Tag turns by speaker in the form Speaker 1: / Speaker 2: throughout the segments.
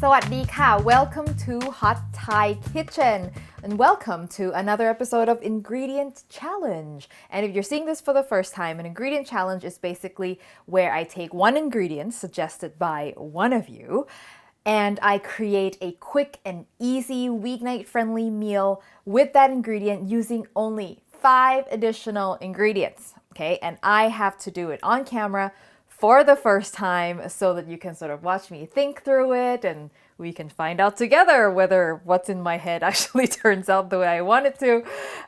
Speaker 1: สวัสดีค่ะ Welcome to Hot Thai Kitchen and welcome to another episode of Ingredient Challenge. And if you're seeing this for the first time, an ingredient challenge is basically where I take one ingredient suggested by one of you and I create a quick and easy weeknight friendly meal with that ingredient using only 5 additional ingredients. Okay, and I have to do it on camera for the first time so that you can sort of watch me think through it and we can find out together whether what's in my head actually turns out the way I want it to.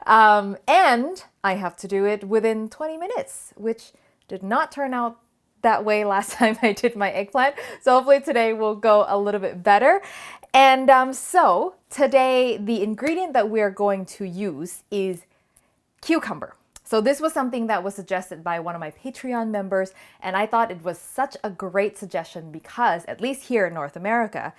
Speaker 1: And I have to do it within 20 minutes, which did not turn out that way last time I did my eggplant. So hopefully today will go a little bit better. And so today the ingredient that we are going to use is cucumber. So this was something that was suggested by one of my Patreon members, and I thought it was such a great suggestion because, at least here in North America,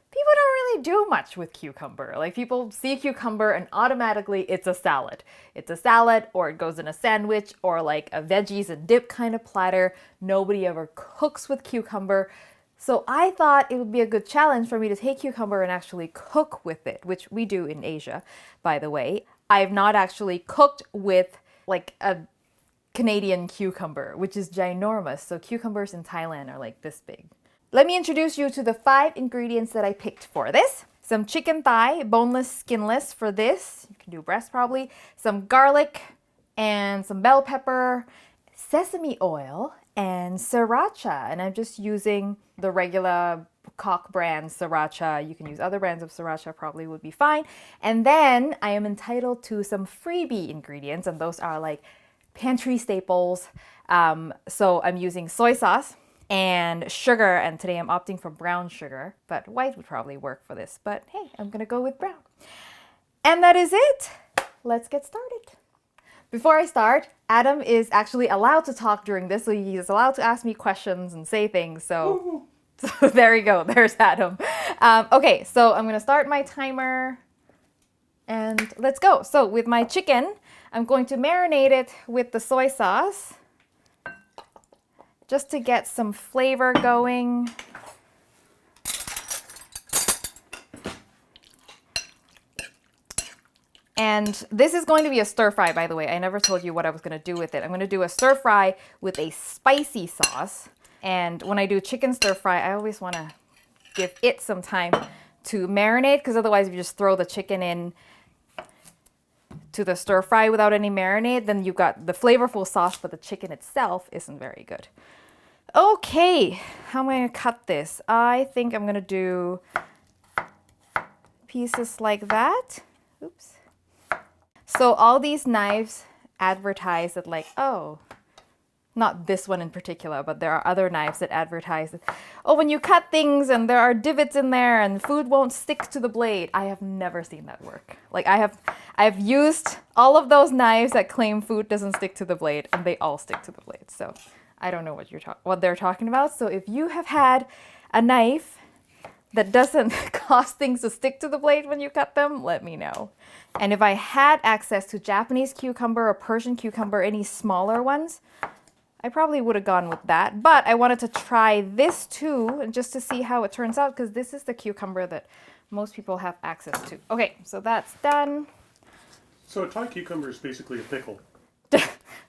Speaker 1: people don't really do much with cucumber. Like people see cucumber and automatically it's a salad. It's a salad or it goes in a sandwich or like a veggies and dip kind of platter. Nobody ever cooks with cucumber. So I thought it would be a good challenge for me to take cucumber and actually cook with it, which we do in Asia, by the way. I have not actually cooked with like a Canadian cucumber, which is ginormous. So cucumbers in Thailand are like this big. Let me introduce you to the 5 ingredients that I picked for this. Some chicken thigh, boneless, skinless for this. You can do breast probably. Some garlic and some bell pepper, sesame oil, and sriracha. And I'm just using the regular Cock brand sriracha. You can use other brands of sriracha, probably would be fine. And then I am entitled to some freebie ingredients, and those are like pantry staples. So I'm using soy sauce and sugar, and today I'm opting for brown sugar, but white would probably work for this. But hey, I'm gonna go with brown. And that is it. Let's get started. Before I start, Adam is actually allowed to talk during this, so he's allowed to ask me questions and say things. So there you go. There's Adam. Okay, so I'm going to start my timer and let's go. So with my chicken, I'm going to marinate it with the soy sauce just to get some flavor going. And this is going to be a stir fry, by the way. I never told you what I was going to do with it. I'm going to do a stir fry with a spicy sauce. And when I do chicken stir fry, I always want to give it some time to marinate because otherwise if you just throw the chicken in to the stir fry without any marinade, then you've got the flavorful sauce, but the chicken itself isn't very good. Okay, how am I going to cut this? I think I'm going to do pieces like that. Oops. So all these knives advertise that like, oh, not this one in particular, but there are other knives that advertise that, oh, when you cut things and there are divots in there and food won't stick to the blade. I have never seen that work. Like I've used all of those knives that claim food doesn't stick to the blade and they all stick to the blade. So I don't know what they're talking about. So if you have had a knife that doesn't cause things to stick to the blade when you cut them, let me know. And if I had access to Japanese cucumber or Persian cucumber, any smaller ones, I probably would have gone with that, but I wanted to try this too, just to see how it turns out, because this is the cucumber that most people have access to. Okay, so that's done.
Speaker 2: So a Thai cucumber is basically a pickle.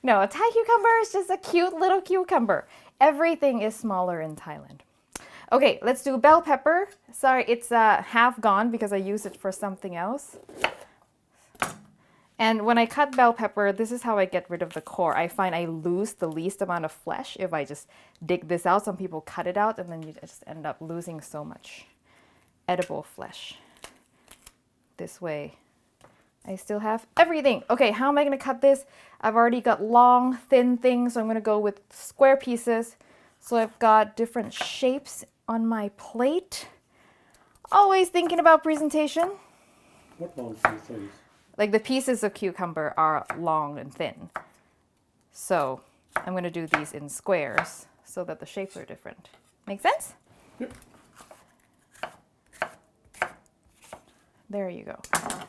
Speaker 1: No, a Thai cucumber is just a cute little cucumber. Everything is smaller in Thailand. Okay, let's do bell pepper. Sorry, it's half gone because I use it for something else. And when I cut bell pepper, this is how I get rid of the core. I find I lose the least amount of flesh if I just dig this out. Some people cut it out and then you just end up losing so much edible flesh. This way, I still have everything. Okay, how am I going to cut this? I've already got long, thin things, so I'm going to go with square pieces. So I've got different shapes on my plate. Always thinking about presentation.
Speaker 2: What long thin things?
Speaker 1: Like the pieces of cucumber are long and thin. So I'm going to do these in squares so that the shapes are different. Make sense?
Speaker 2: Yep.
Speaker 1: There you go.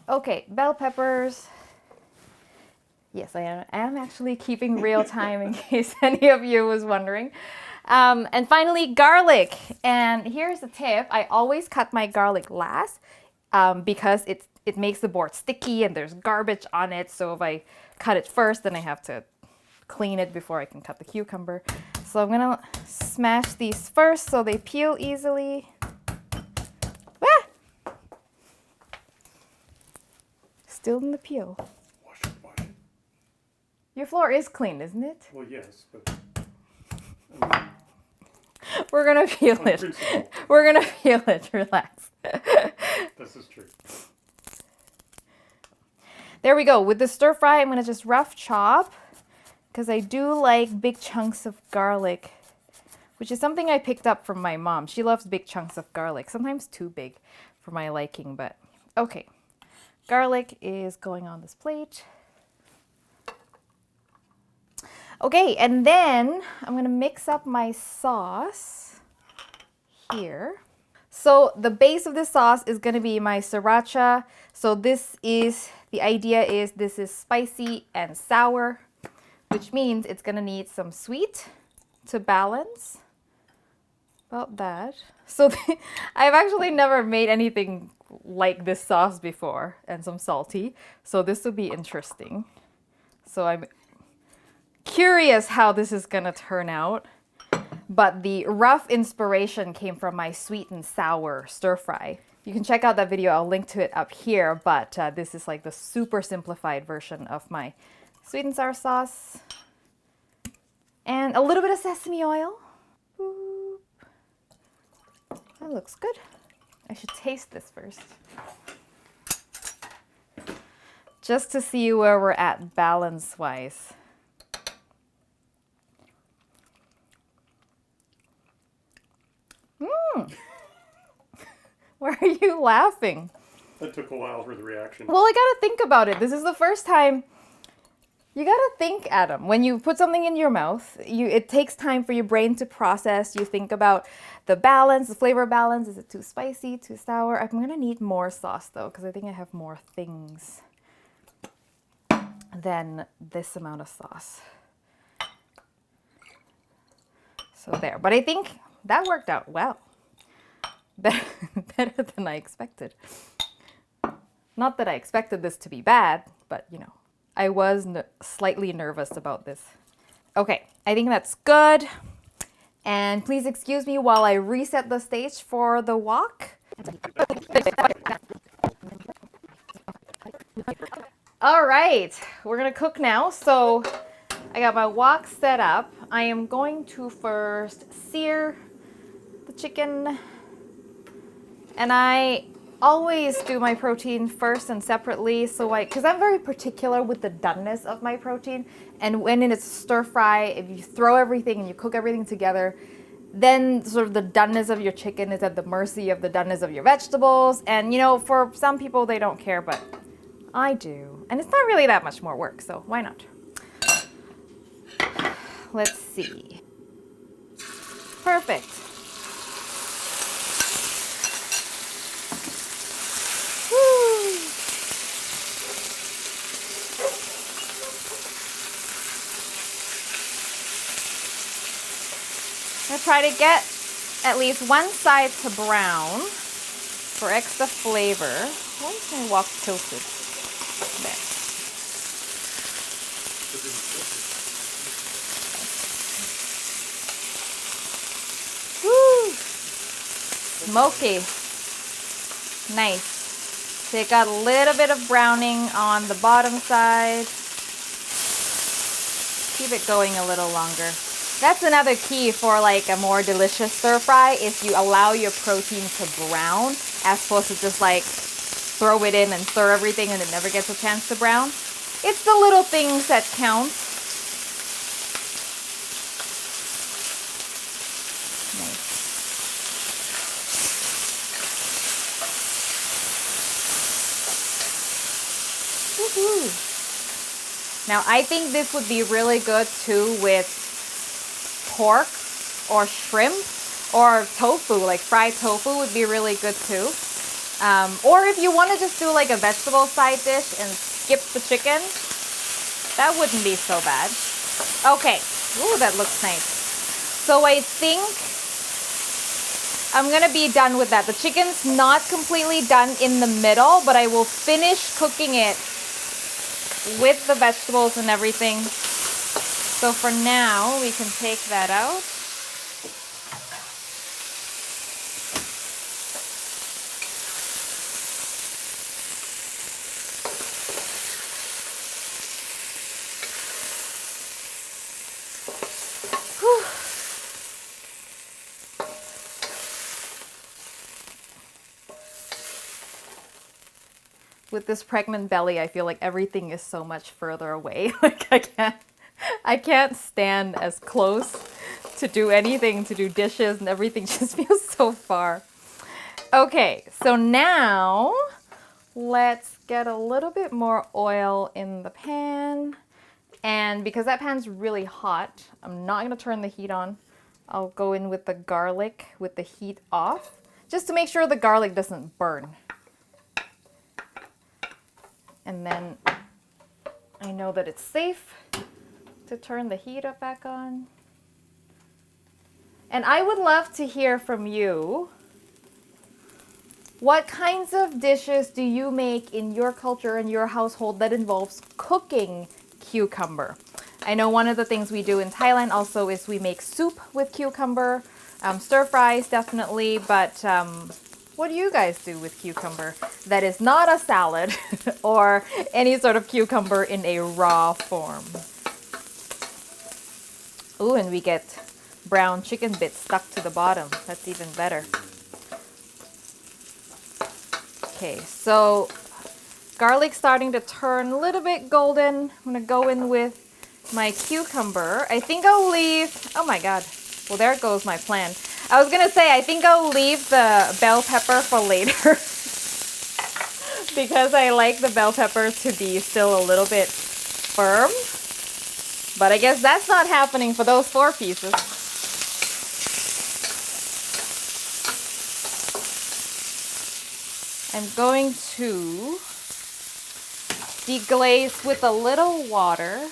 Speaker 1: Okay, bell peppers. Yes, I am actually keeping real time in case any of you was wondering. And finally, garlic. And here's a tip. I always cut my garlic last because it makes the board sticky and there's garbage on it. So if I cut it first, then I have to clean it before I can cut the cucumber. So I'm gonna smash these first so they peel easily. Ah! Still in the peel.
Speaker 2: Wash it, wash it.
Speaker 1: Your floor is clean, isn't it?
Speaker 2: Well, yes, but
Speaker 1: We're gonna peel it.
Speaker 2: principle,
Speaker 1: We're gonna peel it. Relax.
Speaker 2: this is true.
Speaker 1: There we go. With the stir fry, I'm gonna just rough chop because I do like big chunks of garlic, which is something I picked up from my mom. She loves big chunks of garlic, sometimes too big for my liking, but okay. Garlic is going on this plate. Okay, and then I'm gonna mix up my sauce here. So the base of this sauce is gonna be my sriracha. So the idea is this is spicy and sour, which means it's gonna need some sweet to balance. About that. So I've actually never made anything like this sauce before, and some salty. So this will be interesting. So I'm curious how this is gonna turn out. But the rough inspiration came from my sweet and sour stir fry. You can check out that video, I'll link to it up here, but this is like the super simplified version of my sweet and sour sauce. And a little bit of sesame oil. Boop. That looks good. I should taste this first. Just to see where we're at balance-wise. Why are you laughing?
Speaker 2: That took a while for the reaction.
Speaker 1: Well, I gotta think about it. This is the first time. You gotta think, Adam. When you put something in your mouth, it takes time for your brain to process. You think about the balance, the flavor balance. Is it too spicy, too sour? I'm gonna need more sauce though, because I think I have more things than this amount of sauce. So there. But I think that worked out well. Better than I expected. Not that I expected this to be bad, but you know, I was slightly nervous about this. Okay, I think that's good. And please excuse me while I reset the stage for the wok. All right, we're gonna cook now. So I got my wok set up. I am going to first sear the chicken. And I always do my protein first and separately, because I'm very particular with the doneness of my protein. And when it's stir fry, if you throw everything and you cook everything together, then sort of the doneness of your chicken is at the mercy of the doneness of your vegetables. And you know, for some people they don't care, but I do. And it's not really that much more work, so why not? Let's see. Perfect. I'm gonna try to get at least one side to brown for extra flavor. Why is my wok tilted? There. Woo! Smoky. Nice. So it got a little bit of browning on the bottom side. Keep it going a little longer. That's another key for like a more delicious stir fry is you allow your protein to brown as opposed to just like throw it in and stir everything and it never gets a chance to brown. It's the little things that count. Nice. Woohoo. Now I think this would be really good too with pork or shrimp or tofu, like fried tofu would be really good too. Or if you want to just do like a vegetable side dish and skip the chicken, that wouldn't be so bad. Okay, ooh, that looks nice. So I think I'm gonna be done with that. The chicken's not completely done in the middle, but I will finish cooking it with the vegetables and everything. So for now, we can take that out. With this pregnant belly, I feel like everything is so much further away. Like I can't stand as close to do anything, to do dishes, and everything just feels so far. Okay, so now let's get a little bit more oil in the pan. And because that pan's really hot, I'm not gonna turn the heat on. I'll go in with the garlic with the heat off, just to make sure the garlic doesn't burn. And then I know that it's safe to turn the heat up back on. And I would love to hear from you. What kinds of dishes do you make in your culture, in your household, that involves cooking cucumber? I know one of the things we do in Thailand also is we make soup with cucumber, stir fries definitely, but what do you guys do with cucumber that is not a salad or any sort of cucumber in a raw form? Ooh, and we get brown chicken bits stuck to the bottom. That's even better. Okay, so garlic's starting to turn a little bit golden. I'm gonna go in with my cucumber. I think I'll leave, oh my God, well there goes my plan. I was gonna say, I think I'll leave the bell pepper for later because I like the bell pepper to be still a little bit firm. But I guess that's not happening for those 4 pieces. I'm going to deglaze with a little water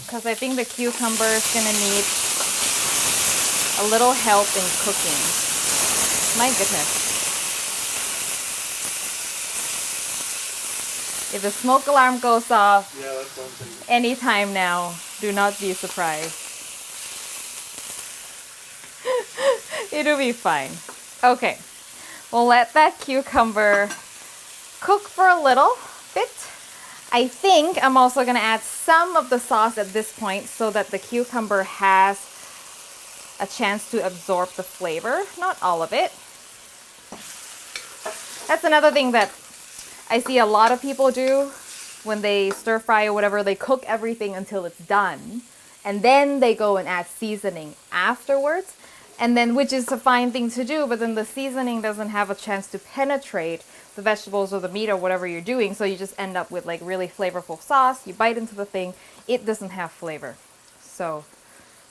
Speaker 1: because I think the cucumber is going to need a little help in cooking. My goodness. If the smoke alarm goes off anytime now, do not be surprised. It'll be fine. Okay, we'll let that cucumber cook for a little bit. I think I'm also gonna add some of the sauce at this point so that the cucumber has a chance to absorb the flavor, not all of it. That's another thing that I see a lot of people do when they stir fry or whatever. They cook everything until it's done and then they go and add seasoning afterwards. And then, which is a fine thing to do, but then the seasoning doesn't have a chance to penetrate the vegetables or the meat or whatever you're doing. So you just end up with like really flavorful sauce. You bite into the thing, it doesn't have flavor. So,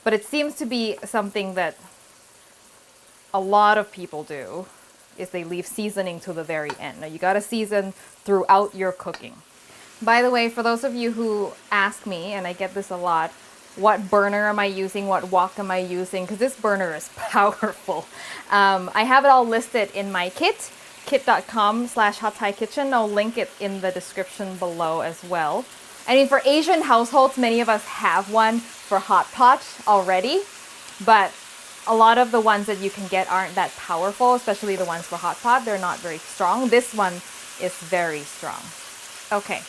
Speaker 1: but it seems to be something that a lot of people do, is they leave seasoning to the very end. Now you gotta season throughout your cooking. By the way, for those of you who ask me, and I get this a lot, what burner am I using? What wok am I using? Because this burner is powerful. I have it all listed in my kit, kit.com/hotthaikitchen. I'll link it in the description below as well. I mean, for Asian households, many of us have one for hot pot already, but a lot of the ones that you can get aren't that powerful, especially the ones for hot pot. They're not very strong. This one is very strong. Okay.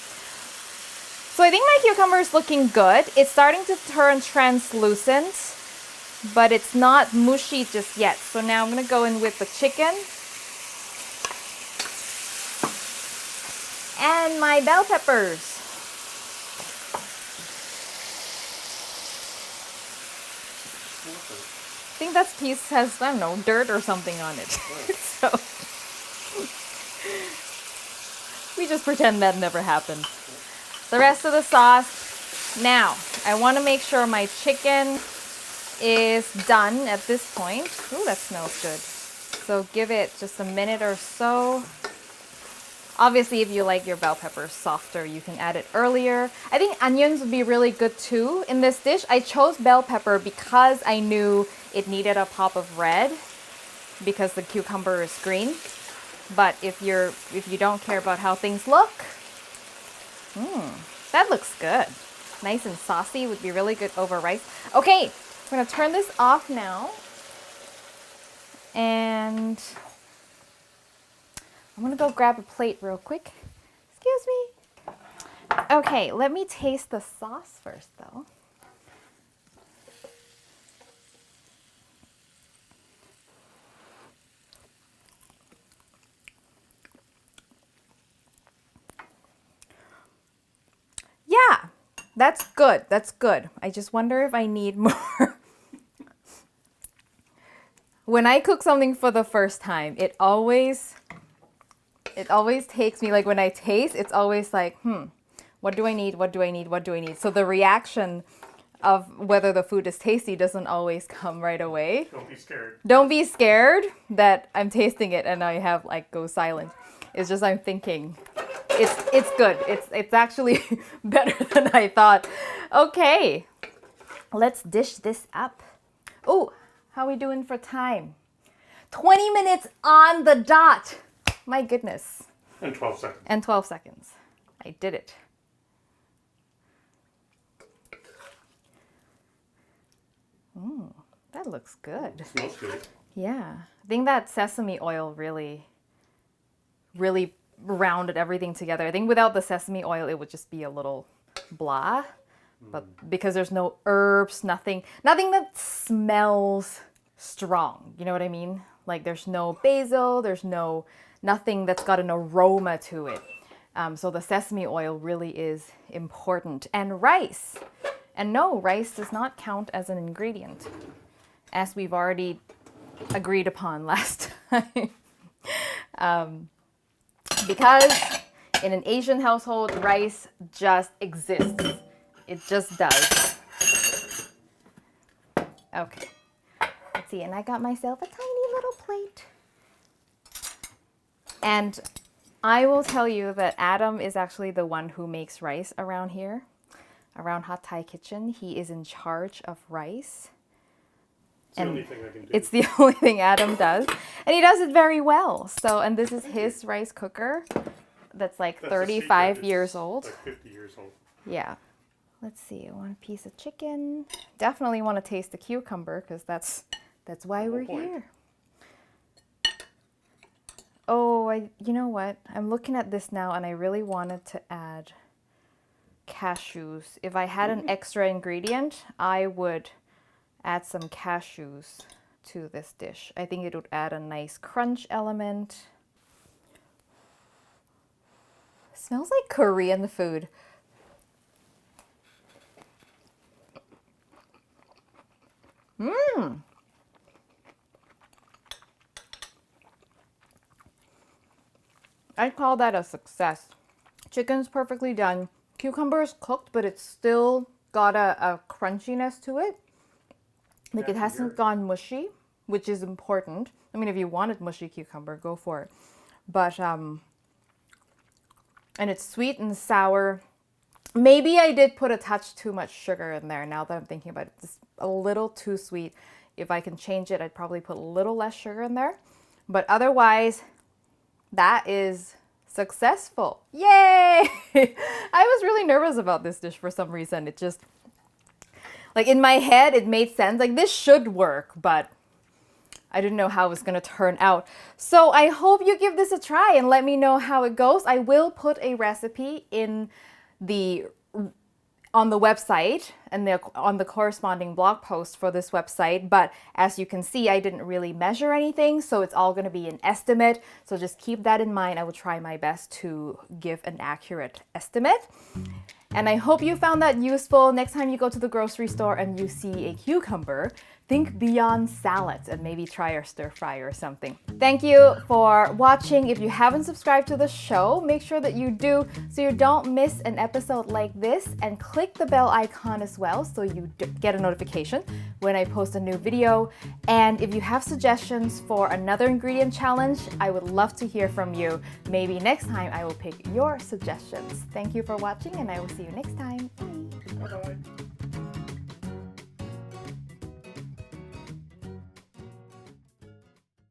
Speaker 1: So I think my cucumber is looking good. It's starting to turn translucent, but it's not mushy just yet. So now I'm gonna go in with the chicken and my bell peppers. I think that piece has, I don't know, dirt or something on it. So we just pretend that never happened. The rest of the sauce. Now, I want to make sure my chicken is done at this point. Ooh, that smells good. So give it just a minute or so. Obviously, if you like your bell pepper softer, you can add it earlier. I think onions would be really good too in this dish. I chose bell pepper because I knew it needed a pop of red because the cucumber is green. But if you don't care about how things look, that looks good. Nice and saucy, would be really good over rice. Okay, I'm gonna turn this off now. And I'm gonna go grab a plate real quick. Excuse me. Okay, let me taste the sauce first though. Yeah, that's good. That's good. I just wonder if I need more. When I cook something for the first time, it always takes me, like when I taste, it's always like, what do I need? What do I need? What do I need? So the reaction of whether the food is tasty doesn't always come right away.
Speaker 2: Don't be scared.
Speaker 1: Don't be scared that I'm tasting it and I have like go silent. It's just I'm thinking. It's good. It's actually better than I thought. Okay, let's dish this up. Oh, how are we doing for time? 20 minutes on the dot. My goodness.
Speaker 2: And 12 seconds.
Speaker 1: And 12 seconds. I did it. That looks good.
Speaker 2: It smells good.
Speaker 1: Yeah. I think that sesame oil really rounded everything together. I think without the sesame oil, it would just be a little blah. But because there's no herbs, nothing that smells strong. You know what I mean? Like there's no basil, there's nothing that's got an aroma to it. So the sesame oil really is important. And rice. And no, rice does not count as an ingredient, as we've already agreed upon last time. Because in an Asian household, rice just exists. It just does. Okay. Let's see, and I got myself a tiny little plate. And I will tell you that Adam is actually the one who makes rice around here, around Hot Thai Kitchen. He is in charge of rice.
Speaker 2: It's the only thing I can do.
Speaker 1: It's the only thing Adam does. And he does it very well. So, and this is his rice cooker that's like 35 years old.
Speaker 2: Like 50 years old.
Speaker 1: Yeah. Let's see. I want a piece of chicken. Definitely want to taste the cucumber because that's why we're here. Oh, you know what? I'm looking at this now and I really wanted to add cashews. If I had an extra ingredient, I would add some cashews to this dish. I think it would add a nice crunch element. Smells like Korean food. I'd call that a success. Chicken's perfectly done. Cucumber is cooked, but it's still got a crunchiness to it. Like it hasn't gone mushy, which is important. I mean, if you wanted mushy cucumber, go for it. But, and it's sweet and sour. Maybe I did put a touch too much sugar in there now that I'm thinking about it. It's a little too sweet. If I can change it, I'd probably put a little less sugar in there. But otherwise, that is successful. Yay! I was really nervous about this dish for some reason. It just, like in my head, it made sense. Like this should work, but I didn't know how it was going to turn out. So I hope you give this a try and let me know how it goes. I will put a recipe on the website and on the corresponding blog post for this website. But as you can see, I didn't really measure anything, so it's all going to be an estimate. So just keep that in mind. I will try my best to give an accurate estimate. And I hope you found that useful. Next time you go to the grocery store and you see a cucumber, think beyond salads and maybe try our stir fry or something. Thank you for watching. If you haven't subscribed to the show, make sure that you do so you don't miss an episode like this, and click the bell icon as well so you get a notification when I post a new video. And if you have suggestions for another ingredient challenge, I would love to hear from you. Maybe next time I will pick your suggestions. Thank you for watching, and I will see you next time.